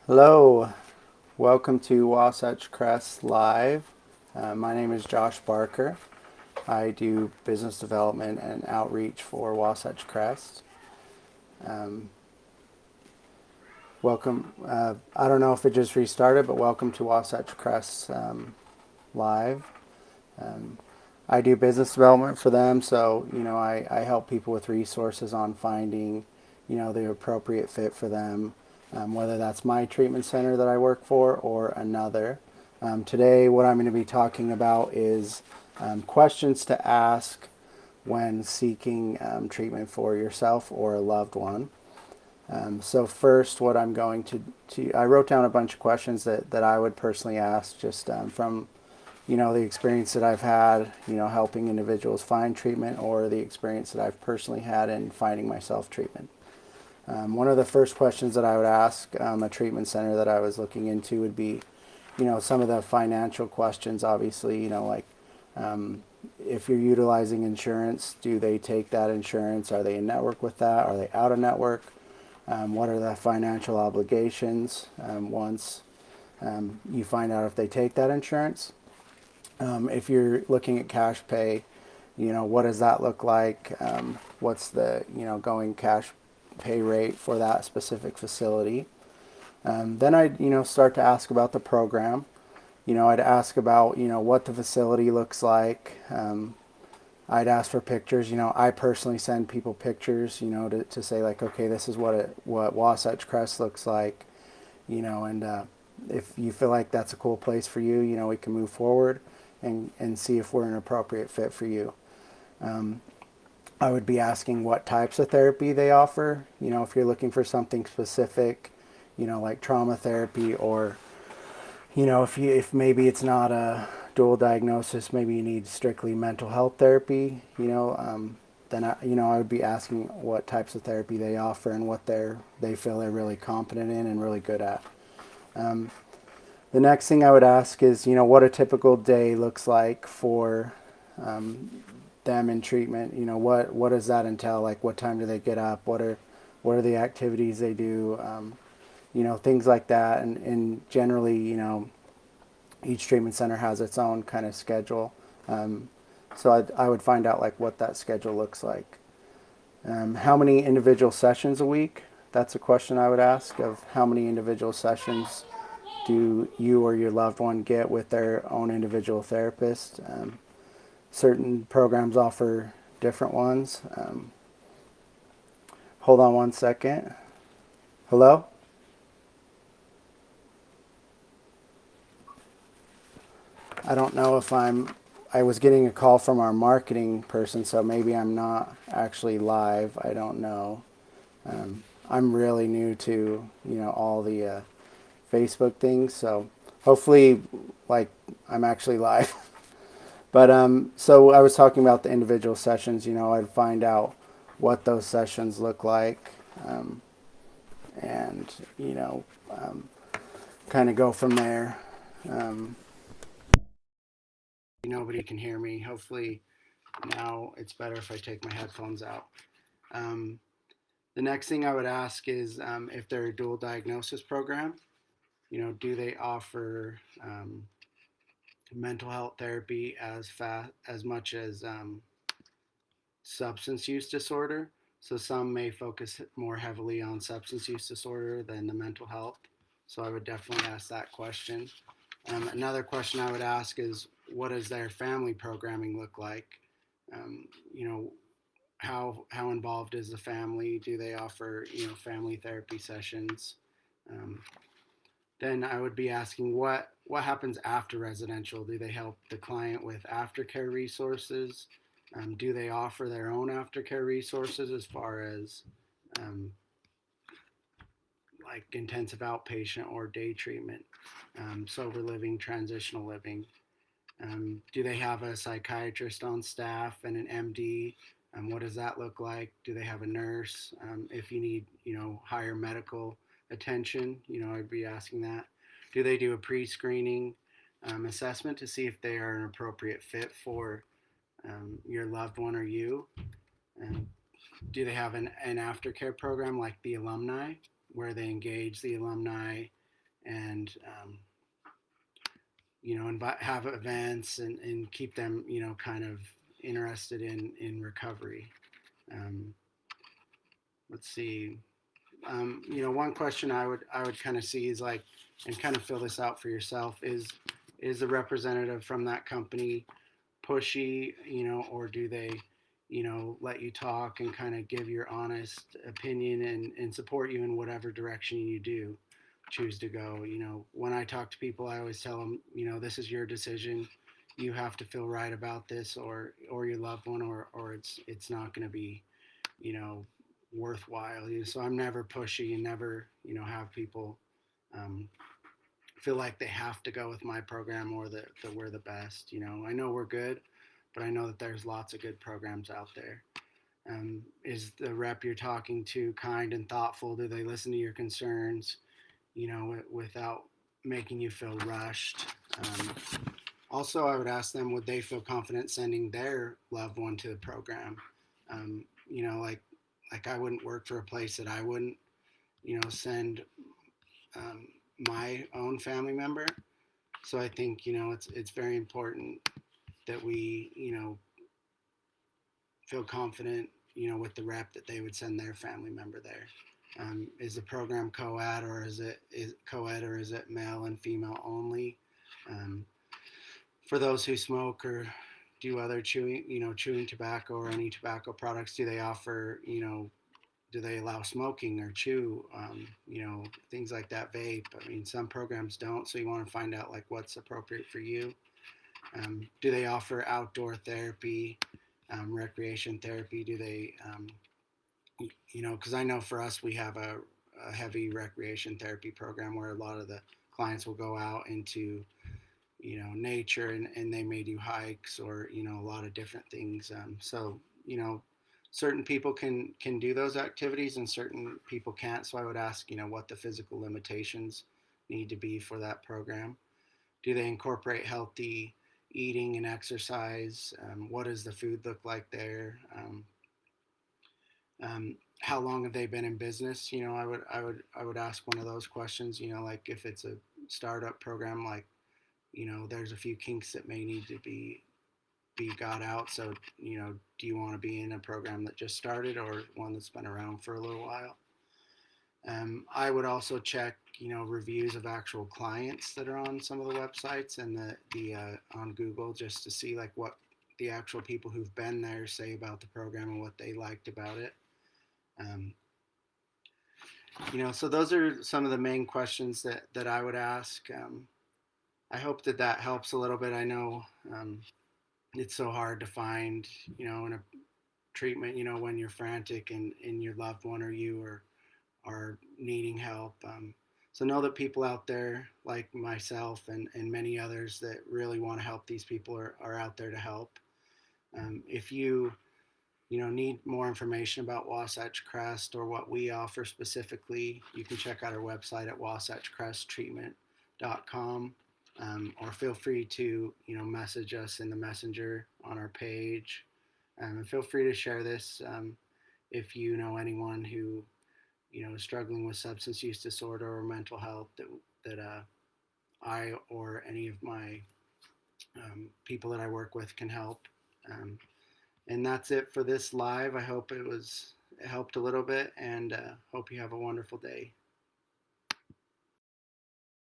Hello, welcome to Wasatch Crest Live. My name is Josh Barker. I do business development and outreach for Wasatch Crest. Um, welcome. I don't know if it just restarted, but welcome to Wasatch Crest Live. Um, I do business development for them, so I help people with resources on finding the appropriate fit for them, whether that's my treatment center that I work for or another. Today, what I'm going to be talking about is questions to ask when seeking treatment for yourself or a loved one. So first, what I'm going to I wrote down a bunch of questions that I would personally ask just from the experience that I've had, helping individuals find treatment or the experience that I've personally had in finding myself treatment. One of the first questions that I would ask a treatment center that I was looking into would be, some of the financial questions, obviously, like um, if you're utilizing insurance, do they take that insurance? Are they in network with that? Are they out of network? What are the financial obligations once you find out if they take that insurance? If you're looking at cash pay, what does that look like? What's the, going cash pay rate for that specific facility? Then I'd, start to ask about the program. I'd ask about, what the facility looks like. I'd ask for pictures. I personally send people pictures, to say like, okay, this is what Wasatch Crest looks like, and if you feel like that's a cool place for you, we can move forward and see if we're an appropriate fit for you. Um, I would be asking what types of therapy they offer. If you're looking for something specific, like trauma therapy, or if maybe it's not a dual diagnosis, maybe you need strictly mental health therapy. Then I would be asking what types of therapy they offer and what they feel they're really competent in and really good at. Um, the next thing I would ask is, what a typical day looks like for them in treatment. What does that entail? Like, what time do they get up? What are the activities they do? Things like that. And generally, each treatment center has its own kind of schedule. So I would find out like what that schedule looks like. How many individual sessions a week? That's a question I would ask, of how many individual sessions do you or your loved one get with their own individual therapist. Certain programs offer different ones. Hold on one second. Hello? I don't know if I was getting a call from our marketing person, so maybe I'm not actually live. I don't know. I'm really new to, all the Facebook things, so hopefully, like, I'm actually live. But so I was talking about the individual sessions. I'd find out what those sessions look like, and um, kind of go from there. Um, Nobody can hear me. Hopefully now it's better if I take my headphones out. Um, the next thing I would ask is if they're a dual diagnosis program. Do they offer mental health therapy as much as substance use disorder? So some may focus more heavily on substance use disorder than the mental health. So I would definitely ask that question. Another question I would ask is, what does their family programming look like? Um, you know, how involved is the family? Do they offer family therapy sessions? Um, then I would be asking what happens after residential. Do they help the client with aftercare resources? Do they offer their own aftercare resources as far as um, like intensive outpatient or day treatment, sober living, transitional living? Do they have a psychiatrist on staff and an MD? What does that look like? Do they have a nurse? If you need, higher medical attention, I'd be asking that. Do they do a pre-screening assessment to see if they are an appropriate fit for your loved one or you? And do they have an aftercare program like the alumni, where they engage the alumni and have events and keep them, kind of interested in recovery. Um, let's see. One question I would kind of see is like, and kind of fill this out for yourself, is the representative from that company pushy, or do they, let you talk and kind of give your honest opinion and support you in whatever direction you do choose to go. When I talk to people, I always tell them, this is your decision. You have to feel right about this, or your loved one, or it's not going to be, you know, worthwhile. So I'm never pushy and never, have people um, feel like they have to go with my program or that we're the best. I know we're good, but I know that there's lots of good programs out there. Is the rep you're talking to kind and thoughtful? Do they listen to your concerns, without making you feel rushed? Also, I would ask them, would they feel confident sending their loved one to the program? Like I wouldn't work for a place that I wouldn't, send um, my own family member. So I think, it's very important that we, feel confident, with the rep that they would send their family member there. Is the program co-ed or is it male and female only? Um, for those who smoke or do other chewing tobacco or any tobacco products, do they offer, do they allow smoking or chew, things like that, vape? I mean, some programs don't, so you want to find out like what's appropriate for you. Do they offer outdoor therapy, recreation therapy? Do they, because I know for us, we have a heavy recreation therapy program where a lot of the clients will go out into, nature and they may do hikes or, a lot of different things. So, certain people can do those activities and certain people can't. So I would ask, what the physical limitations need to be for that program. Do they incorporate healthy eating and exercise? What does the food look like there? How long have they been in business? I would ask one of those questions. Like if it's a startup program, like, there's a few kinks that may need to be got out. So, do you want to be in a program that just started or one that's been around for a little while? I would also check, reviews of actual clients that are on some of the websites and the on Google, just to see like what the actual people who've been there say about the program and what they liked about it. Um, so those are some of the main questions that I would ask. I hope that helps a little bit. I know it's so hard to find, in a treatment, when you're frantic and your loved one or you are needing help. So know that people out there like myself and many others that really want to help these people are out there to help. If you need more information about Wasatch Crest or what we offer specifically, you can check out our website at wasatchcresttreatment.com, or feel free to message us in the messenger on our page, and feel free to share this if you know anyone who is struggling with substance use disorder or mental health that I or any of my people that I work with can help. And that's it for this live. I hope it helped a little bit, and hope you have a wonderful day.